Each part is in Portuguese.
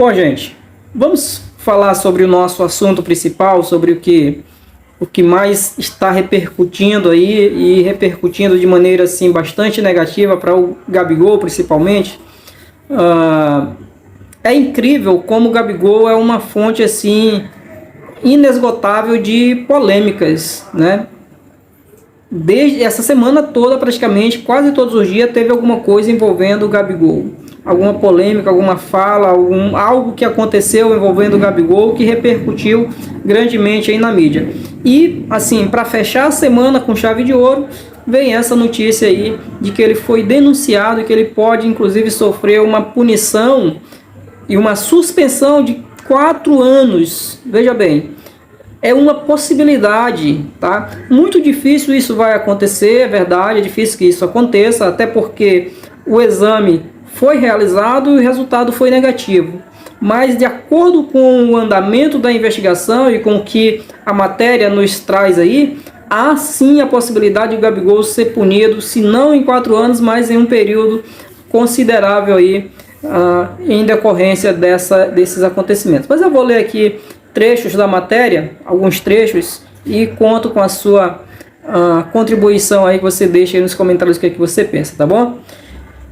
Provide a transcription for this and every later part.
Bom, gente, vamos falar sobre o nosso assunto principal, sobre o que mais está repercutindo aí e repercutindo de maneira assim bastante negativa para o Gabigol, principalmente. É incrível como o Gabigol é uma fonte assim inesgotável de polêmicas, né? Desde essa semana toda, praticamente, quase todos os dias, teve alguma coisa envolvendo o Gabigol. Alguma polêmica, alguma fala, algo que aconteceu envolvendo o Gabigol que repercutiu grandemente aí na mídia. E, assim, para fechar a semana com chave de ouro, vem essa notícia aí de que ele foi denunciado e que ele pode, inclusive, sofrer uma punição e uma suspensão de 4 anos. Veja bem, é uma possibilidade, tá? Muito difícil isso vai acontecer, é verdade, é difícil que isso aconteça, até porque o exame foi realizado e o resultado foi negativo. Mas de acordo com o andamento da investigação e com o que a matéria nos traz aí, há sim a possibilidade de o Gabigol ser punido, se não em 4 anos, mas em um período considerável aí, em decorrência desses acontecimentos. Mas eu vou ler aqui trechos da matéria, alguns trechos, e conto com a sua contribuição aí que você deixa aí nos comentários o que você pensa, tá bom?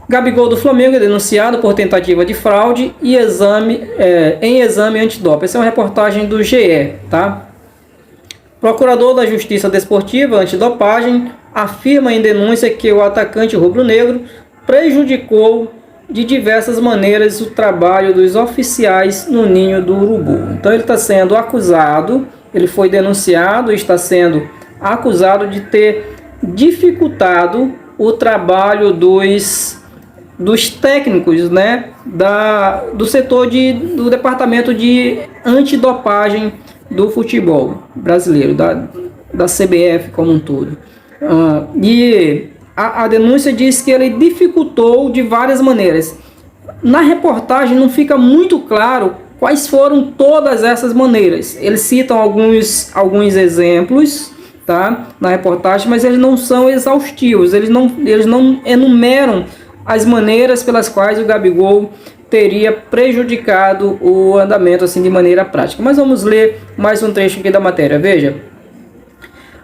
Gabigol do Flamengo é denunciado por tentativa de fraude e em exame antidoping. Essa é uma reportagem do GE, tá? Procurador da Justiça Desportiva Antidopagem afirma em denúncia que o atacante rubro-negro prejudicou de diversas maneiras o trabalho dos oficiais no Ninho do Urubu. Então ele está sendo acusado, ele foi denunciado e está sendo acusado de ter dificultado o trabalho dos técnicos, né, do setor do departamento de antidopagem do futebol brasileiro, da CBF como um todo. E a denúncia diz que ele dificultou de várias maneiras. Na reportagem não fica muito claro quais foram todas essas maneiras. Eles citam alguns exemplos, tá, na reportagem, mas eles não são exaustivos. Eles não enumeram as maneiras pelas quais o Gabigol teria prejudicado o andamento assim de maneira prática. Mas vamos ler mais um trecho aqui da matéria. Veja.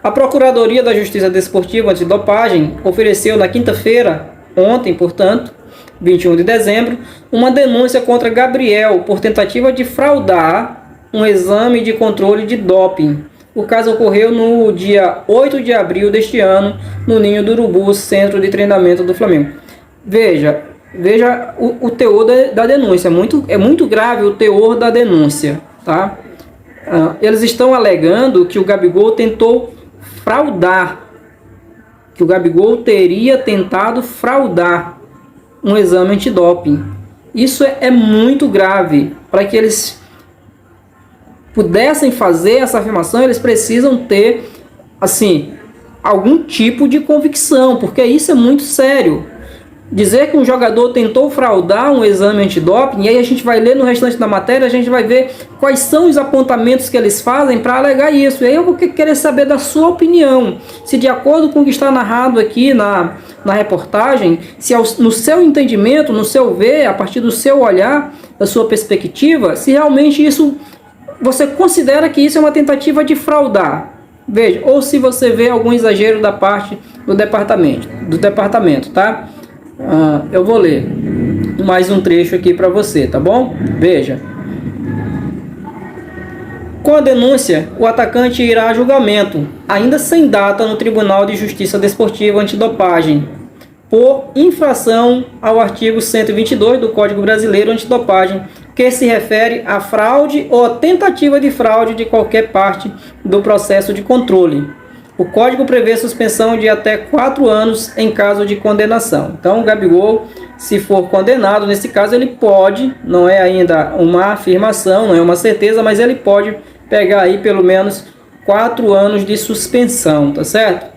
A Procuradoria da Justiça Desportiva Antidopagem ofereceu na quinta-feira, ontem, portanto, 21 de dezembro, uma denúncia contra Gabriel por tentativa de fraudar um exame de controle de doping. O caso ocorreu no dia 8 de abril deste ano, no Ninho do Urubu, centro de treinamento do Flamengo. Veja o teor da denúncia. É muito grave o teor da denúncia, tá? Eles estão alegando que o Gabigol tentou fraudar, que o Gabigol teria tentado fraudar um exame antidoping. Isso é muito grave. Para que eles pudessem fazer essa afirmação, eles precisam ter, assim, algum tipo de convicção, porque isso é muito sério. Dizer que um jogador tentou fraudar um exame antidoping, e aí a gente vai ler no restante da matéria, a gente vai ver quais são os apontamentos que eles fazem para alegar isso. E aí eu vou querer saber da sua opinião, se de acordo com o que está narrado aqui na reportagem, se no seu entendimento, no seu ver, a partir do seu olhar, da sua perspectiva, se realmente isso, você considera que isso é uma tentativa de fraudar. Veja, ou se você vê algum exagero da parte do departamento, tá? Eu vou ler mais um trecho aqui para você, tá bom? Veja. Com a denúncia, o atacante irá a julgamento, ainda sem data, no Tribunal de Justiça Desportiva Antidopagem, por infração ao artigo 122 do Código Brasileiro Antidopagem, que se refere à fraude ou à tentativa de fraude de qualquer parte do processo de controle. O Código prevê suspensão de até 4 anos em caso de condenação. Então, o Gabigol, se for condenado, nesse caso ele pode, não é ainda uma afirmação, não é uma certeza, mas ele pode pegar aí pelo menos 4 anos de suspensão, tá certo?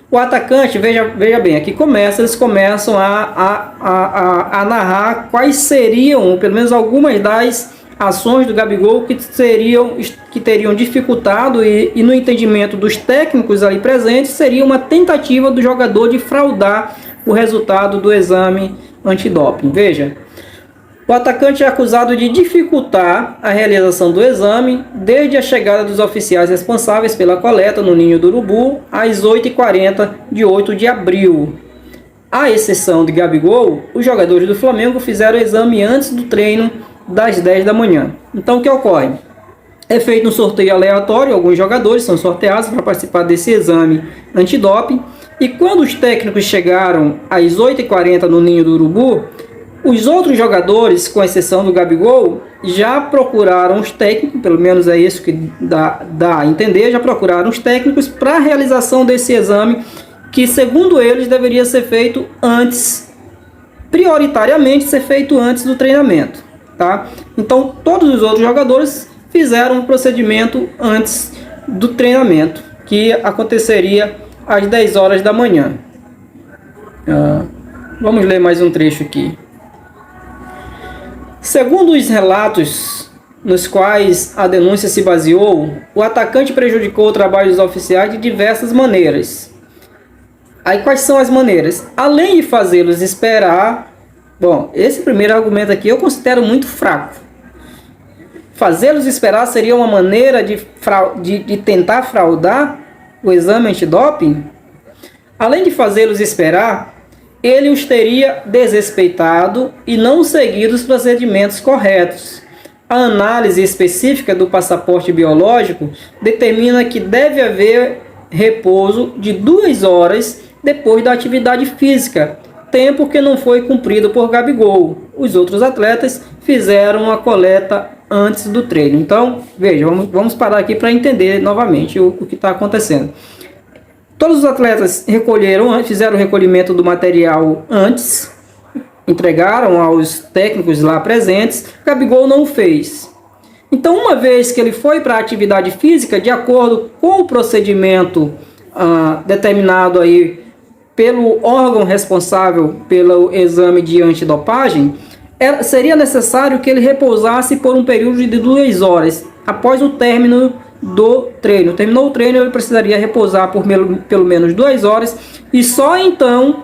O atacante, veja bem, aqui eles começam a narrar quais seriam, pelo menos algumas das ações do Gabigol que teriam dificultado e no entendimento dos técnicos ali presentes, seria uma tentativa do jogador de fraudar o resultado do exame antidoping. Veja, O atacante é acusado de dificultar a realização do exame desde a chegada dos oficiais responsáveis pela coleta no Ninho do Urubu às 8h40 de 8 de abril. À exceção de Gabigol, os jogadores do Flamengo fizeram o exame antes do treino das 10 da manhã. Então o que ocorre? É feito um sorteio aleatório, alguns jogadores são sorteados para participar desse exame antidoping, e quando os técnicos chegaram às 8h40 no Ninho do Urubu, os outros jogadores, com exceção do Gabigol, já procuraram os técnicos, pelo menos é isso que dá a entender, já procuraram os técnicos para a realização desse exame, que segundo eles deveria ser feito antes, prioritariamente ser feito antes do treinamento, tá? Então todos os outros jogadores fizeram o procedimento antes do treinamento, que aconteceria às 10 horas da manhã. Vamos ler mais um trecho aqui. Segundo os relatos nos quais a denúncia se baseou, o atacante prejudicou o trabalho dos oficiais de diversas maneiras. Aí quais são as maneiras? Além de fazê-los esperar... Bom, esse primeiro argumento aqui eu considero muito fraco. Fazê-los esperar seria uma maneira de tentar fraudar o exame antidoping? Além de fazê-los esperar, ele os teria desrespeitado e não seguido os procedimentos corretos. A análise específica do passaporte biológico determina que deve haver repouso de 2 horas depois da atividade física, tempo que não foi cumprido por Gabigol. Os outros atletas fizeram a coleta antes do treino. Então, veja, vamos parar aqui para entender novamente o que está acontecendo. Todos os atletas fizeram o recolhimento do material antes, entregaram aos técnicos lá presentes. Gabigol não fez. Então, uma vez que ele foi para a atividade física, de acordo com o procedimento determinado aí pelo órgão responsável pelo exame de antidopagem, seria necessário que ele repousasse por um período de 2 horas após o término do treino. Terminou o treino, ele precisaria repousar por pelo menos 2 horas e só então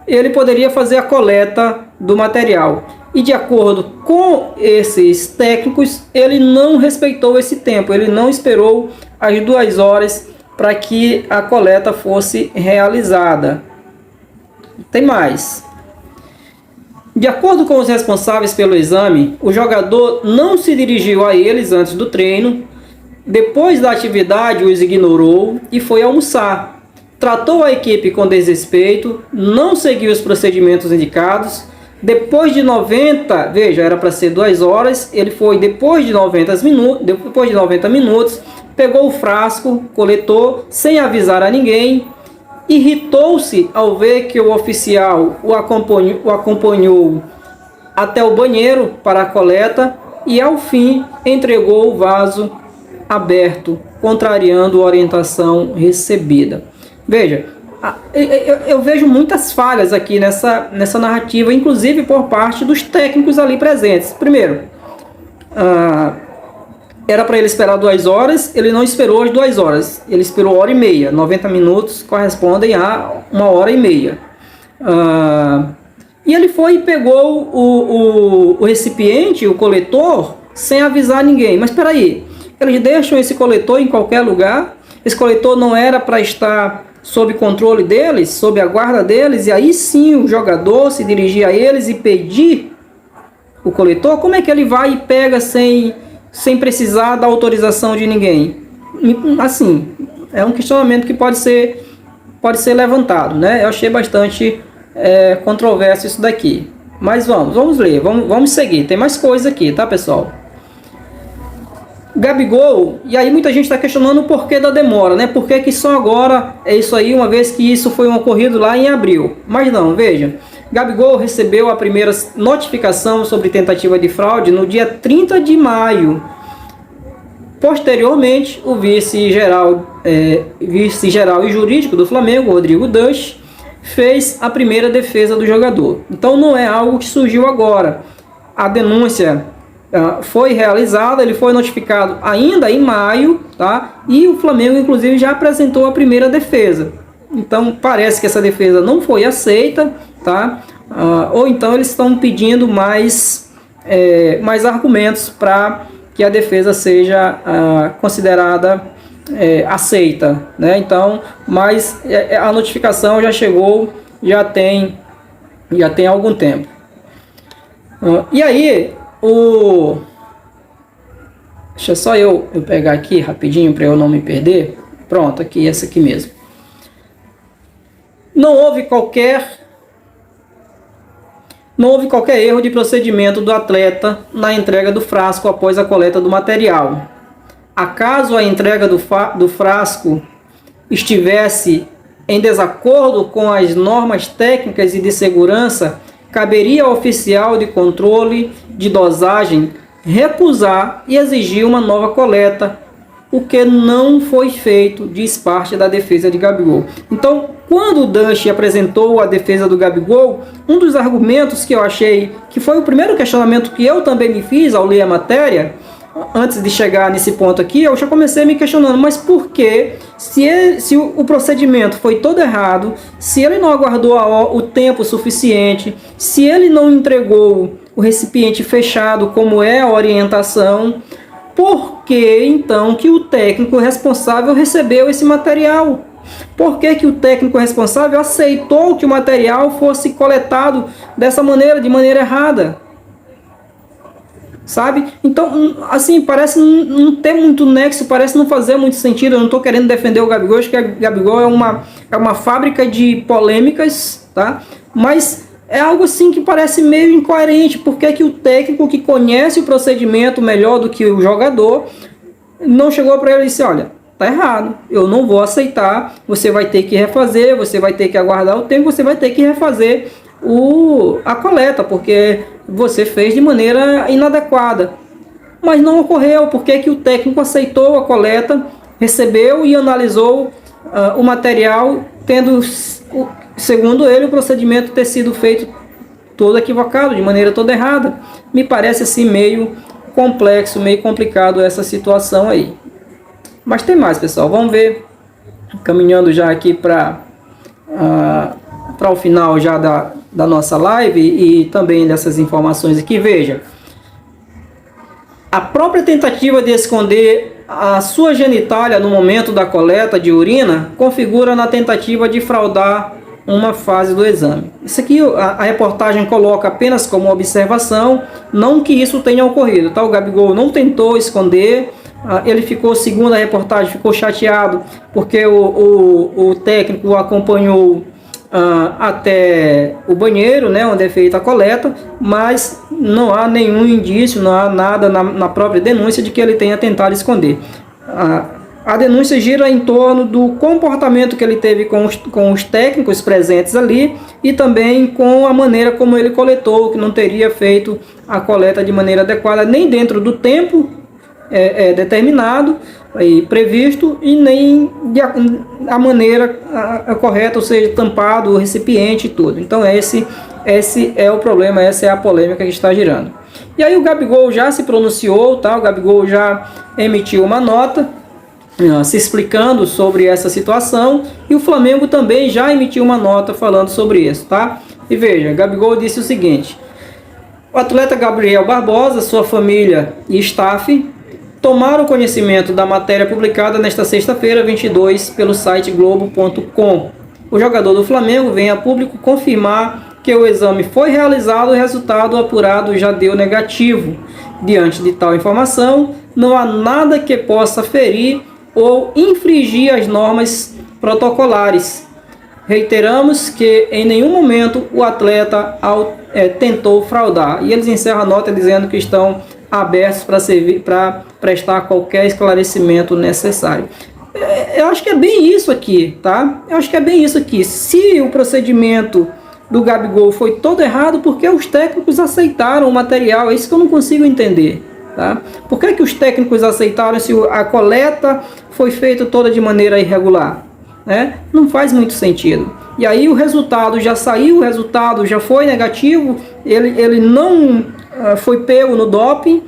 ele poderia fazer a coleta do material. E de acordo com esses técnicos, ele não respeitou esse tempo, ele não esperou as 2 horas para que a coleta fosse realizada. Tem mais. De acordo com os responsáveis pelo exame, o jogador não se dirigiu a eles antes do treino, depois da atividade os ignorou e foi almoçar. Tratou a equipe com desrespeito, não seguiu os procedimentos indicados. Depois de 90, veja, era para ser 2 horas, ele foi depois de 90 minutos, pegou o frasco, coletou sem avisar a ninguém. Irritou-se ao ver que o oficial o acompanhou até o banheiro para a coleta e, ao fim, entregou o vaso aberto, contrariando a orientação recebida. Veja, eu vejo muitas falhas aqui nessa narrativa, inclusive por parte dos técnicos ali presentes. Primeiro, era para ele esperar 2 horas, ele não esperou as 2 horas, ele esperou 1h30, 90 minutos correspondem a 1h30. E ele foi e pegou o recipiente, o coletor, sem avisar ninguém. Mas espera aí, eles deixam esse coletor em qualquer lugar? Esse coletor não era para estar sob controle deles, sob a guarda deles, e aí sim o jogador se dirigir a eles e pedir o coletor? Como é que ele vai e pega sem precisar da autorização de ninguém? Assim, é um questionamento que pode ser levantado, né? Eu achei bastante controverso isso daqui. Mas vamos ler, vamos seguir. Tem mais coisa aqui, tá, pessoal? Gabigol, e aí muita gente está questionando o porquê da demora, né? Por que só agora é isso aí, uma vez que isso foi ocorrido lá em abril? Mas não, veja, Gabigol recebeu a primeira notificação sobre tentativa de fraude no dia 30 de maio. Posteriormente, o vice-geral e jurídico do Flamengo, Rodrigo Danche, fez a primeira defesa do jogador. Então não é algo que surgiu agora. A denúncia foi realizada, ele foi notificado ainda em maio, tá? E o Flamengo, inclusive, já apresentou a primeira defesa. Então parece que essa defesa não foi aceita, tá? ou então eles estão pedindo mais argumentos para que a defesa seja considerada aceita, né? Então, mas a notificação já chegou, já tem algum tempo. E aí, deixa só eu pegar aqui rapidinho para eu não me perder. Pronto, aqui, essa aqui mesmo. Não houve qualquer erro de procedimento do atleta na entrega do frasco após a coleta do material. Acaso a entrega do frasco estivesse em desacordo com as normas técnicas e de segurança, caberia ao oficial de controle de dosagem recusar e exigir uma nova coleta, o que não foi feito, diz parte da defesa de Gabigol. Então, quando o Danche apresentou a defesa do Gabigol, um dos argumentos que eu achei que foi o primeiro questionamento que eu também me fiz ao ler a matéria, antes de chegar nesse ponto aqui, eu já comecei me questionando, mas por que, se o procedimento foi todo errado, se ele não aguardou o tempo suficiente, se ele não entregou o recipiente fechado como é a orientação, por que então que o técnico responsável recebeu esse material? Por que o técnico responsável aceitou que o material fosse coletado dessa maneira, de maneira errada? Sabe? Então, assim, parece não ter muito nexo, parece não fazer muito sentido. Eu não estou querendo defender o Gabigol, acho que o Gabigol é uma fábrica de polêmicas, tá? Mas é algo assim que parece meio incoerente. Por que o técnico que conhece o procedimento melhor do que o jogador não chegou para ele e disse, olha, tá errado, eu não vou aceitar, você vai ter que refazer, você vai ter que aguardar o tempo, você vai ter que refazer a coleta, porque você fez de maneira inadequada. Mas não ocorreu. Por que o técnico aceitou a coleta, recebeu e analisou o material, tendo, segundo ele, o procedimento ter sido feito todo equivocado, de maneira toda errada? Me parece assim meio complexo, meio complicado essa situação aí. Mas tem mais, pessoal. Vamos ver, caminhando já aqui para o final já da nossa live e também dessas informações aqui. Veja, a própria tentativa de esconder a sua genitália no momento da coleta de urina configura na tentativa de fraudar uma fase do exame. Isso aqui a reportagem coloca apenas como observação, não que isso tenha ocorrido, tá? O Gabigol não tentou esconder, ele ficou, segundo a reportagem, ficou chateado porque o técnico o acompanhou até o banheiro, né, onde é feita a coleta, mas não há nenhum indício, não há nada na própria denúncia de que ele tenha tentado esconder. A denúncia gira em torno do comportamento que ele teve com os técnicos presentes ali e também com a maneira como ele coletou, que não teria feito a coleta de maneira adequada, nem dentro do tempo determinado e previsto, e nem a maneira correta, ou seja, tampado o recipiente e tudo. Então esse é o problema, essa é a polêmica que está girando. E aí o Gabigol já se pronunciou, tá? O Gabigol já emitiu uma nota se explicando sobre essa situação, e o Flamengo também já emitiu uma nota falando sobre isso, tá? E veja, Gabigol disse o seguinte: o atleta Gabriel Barbosa, sua família e staff tomaram conhecimento da matéria publicada nesta sexta-feira, 22, pelo site globo.com. O jogador do Flamengo vem a público confirmar que o exame foi realizado e o resultado apurado já deu negativo. Diante de tal informação, não há nada que possa ferir ou infringir as normas protocolares. Reiteramos que em nenhum momento o atleta tentou fraudar. E eles encerram a nota dizendo que estão abertos para prestar qualquer esclarecimento necessário. Eu acho que é bem isso aqui, tá? Eu acho que é bem isso aqui. Se o procedimento do Gabigol foi todo errado, por que os técnicos aceitaram o material? É isso que eu não consigo entender, tá? Por que os técnicos aceitaram se a coleta foi feita toda de maneira irregular, né? Não faz muito sentido. E aí o resultado já saiu, o resultado já foi negativo, ele não foi pego no doping,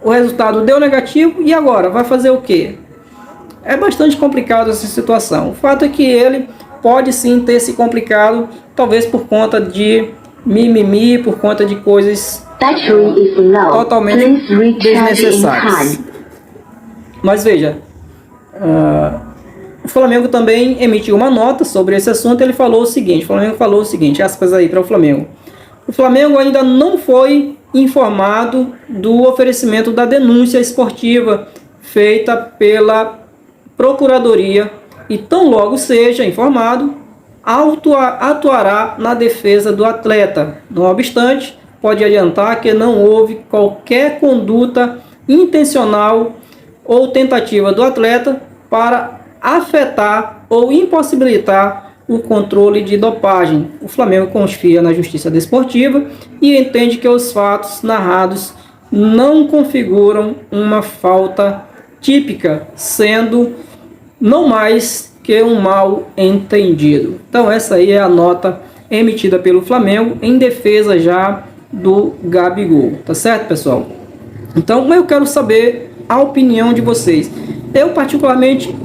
o resultado deu negativo, e agora vai fazer o quê? É bastante complicado essa situação. O fato é que ele pode sim ter se complicado, talvez por conta de mimimi por conta de coisas totalmente desnecessárias. Mas veja, o Flamengo também emitiu uma nota sobre esse assunto. Ele falou o seguinte, o Flamengo falou o seguinte, aspas aí para o Flamengo. O Flamengo ainda não foi informado do oferecimento da denúncia esportiva feita pela Procuradoria e tão logo seja informado, atuará na defesa do atleta. Não obstante, pode adiantar que não houve qualquer conduta intencional ou tentativa do atleta para afetar ou impossibilitar o controle de dopagem. O Flamengo confia na Justiça Desportiva e entende que os fatos narrados não configuram uma falta típica, sendo não mais que um mal entendido. Então essa aí é a nota emitida pelo Flamengo em defesa já do Gabigol, tá certo, pessoal? Então eu quero saber a opinião de vocês. Eu particularmente,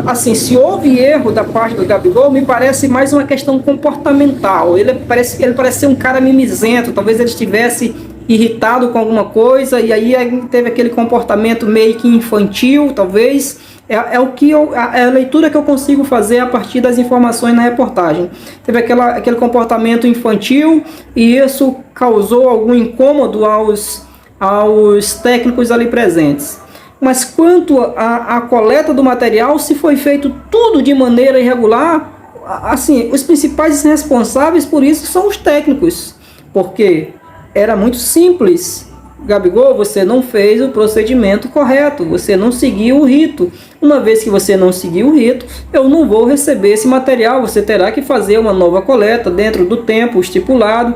assim, se houve erro da parte do Gabigol, me parece mais uma questão comportamental. Ele parece ser um cara mimizento, talvez ele estivesse irritado com alguma coisa e aí teve aquele comportamento meio que infantil, talvez. É a leitura que eu consigo fazer a partir das informações na reportagem. Teve aquele comportamento infantil e isso causou algum incômodo aos técnicos ali presentes. Mas quanto à coleta do material, se foi feito tudo de maneira irregular, assim, os principais responsáveis por isso são os técnicos, porque era muito simples. Gabigol, você não fez o procedimento correto, você não seguiu o rito. Uma vez que você não seguiu o rito, eu não vou receber esse material, você terá que fazer uma nova coleta dentro do tempo estipulado,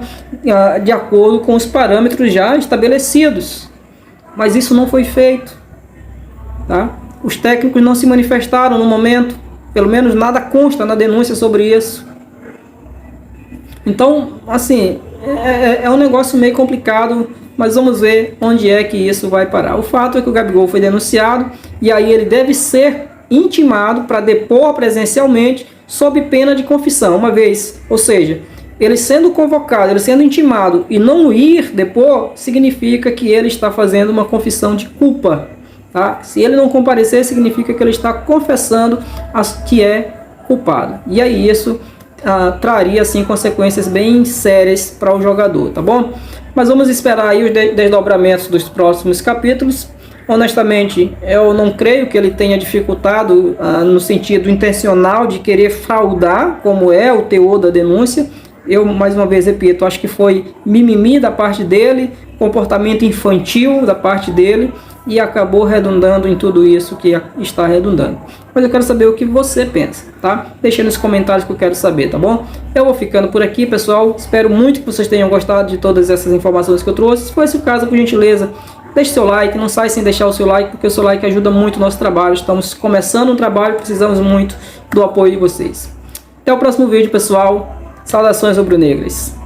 de acordo com os parâmetros já estabelecidos. Mas isso não foi feito. Tá? Os técnicos não se manifestaram no momento, pelo menos nada consta na denúncia sobre isso. Então, assim, é um negócio meio complicado, mas vamos ver onde é que isso vai parar. O fato é que o Gabigol foi denunciado e aí ele deve ser intimado para depor presencialmente sob pena de confissão, uma vez, ou seja, ele sendo convocado, ele sendo intimado e não ir depor, significa que ele está fazendo uma confissão de culpa. Tá? Se ele não comparecer, significa que ele está confessando que é culpado. E aí isso traria assim consequências bem sérias para o jogador, tá bom? Mas vamos esperar aí os desdobramentos dos próximos capítulos. Honestamente, eu não creio que ele tenha dificultado no sentido intencional de querer fraudar, como é o teor da denúncia. Eu, mais uma vez, repito, acho que foi mimimi da parte dele, comportamento infantil da parte dele, e acabou redundando em tudo isso que está redundando. Mas eu quero saber o que você pensa, tá? Deixa nos comentários que eu quero saber, tá bom? Eu vou ficando por aqui, pessoal. Espero muito que vocês tenham gostado de todas essas informações que eu trouxe. Se for esse o caso, por gentileza, deixe seu like. Não sai sem deixar o seu like, porque o seu like ajuda muito o nosso trabalho. Estamos começando um trabalho, precisamos muito do apoio de vocês. Até o próximo vídeo, pessoal. Saudações rubro-negras.